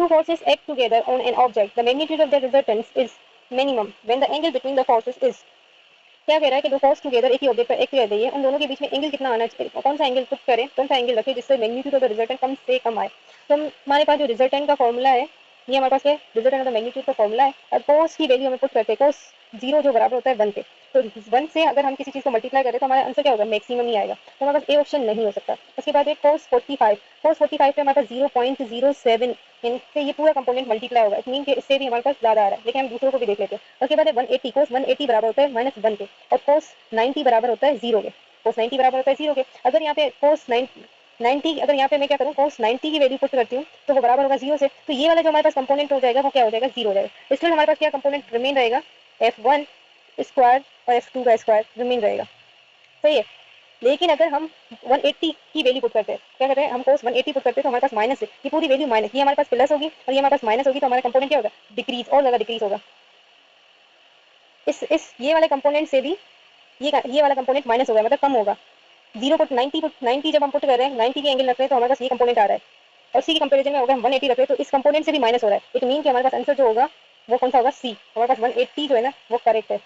forces act together on an object, the magnitude of the resultance is minimum when the angle between the forces is. क्या कह रहा है कि दो force together एक ही object पर एक्ट कर रही है, उन दोनों के बीच में एंगल कितना आना चाहिए, कौन सा एंगल पुट करें, कौन सा एंगल रखें जिससे मैग्नीट्यूड ऑफ द रिजल्टेंट कम से कम आए। तो हमारे पास जो रिजल्टेंट का फॉर्मूला है, ये हमारे पास है रिजल्टेंट ऑफ द मैग्नीट्यूड का फॉर्मूला है, और कोस की वैल्यू हमें पुट करते हैं कोस 0 जो बराबर होता है 1 के। तो 1 से अगर हम किसी चीज को मल्टीप्लाई करें तो हमारा आंसर क्या होगा, मैक्सिमम ही आएगा। तो हमारे पास ए ऑप्शन नहीं हो सकता। उसके बाद एक कोस 45, कोस 45 पे हमारे पास 0.07 इनसे ये पूरा कंपोनेंट मल्टीप्लाई होगा, इट मीन कि इससे भी हमारे पास ज्यादा आ रहा है, लेकिन हम दूसरों को भी देख लेते हैं। उसके बाद है 180, कोस 180 बराबर होता है -1 के, और कोस 90 बराबर होता है 0 के। कोस 90 बराबर होता है 0 के। अगर यहाँ पे कोस 90 अगर यहाँ पे मैं क्या करूँ, कोस 90 की वैल्यू पुट करती हूँ तो वो बराबर होगा 0 से, तो ये वाला जो हमारे पास कंपोनेंट हो जाएगा वो क्या हो जाएगा, 0 हो जाएगा। इसलिए हमारे पास क्या कंपोनेंट रिमेन रहेगा, f1 स्क्वायर और f2 का स्क्वायर रिमेन रहेगा। सही है। लेकिन अगर हम 180 की वैल्यू पुट करते हैं, क्या करते हैं हम कोस 180 पुट करते हैं तो हमारे पास माइनस है, ये पूरी वैल्यू माइनस, ये हमारे पास प्लस होगी और ये हमारे पास माइनस होगी, तो हमारा कंपोनेंट क्या होगा, डिक्रीज, और ज्यादा डिक्रीज होगा। इस ये वाले कंपोनेंट से भी ये वाला कंपोनेंट माइनस होगा, मतलब कम होगा। 0 को 90 जब हम पुट कर रहे हैं, 90 के एंगल रख रहे हैं तो हमारे पास ये कंपोनेंट आ रहा है, और सी की कंपेरिजन में अगर हम 180 रख रहे हैं तो इस कंपोनेंट से भी माइनस हो रहा है। इट मीन कि हमारे पास आंसर जो होगा वो कौन सा होगा, सी। हमारे पास 180 जो है ना वो करेक्ट है।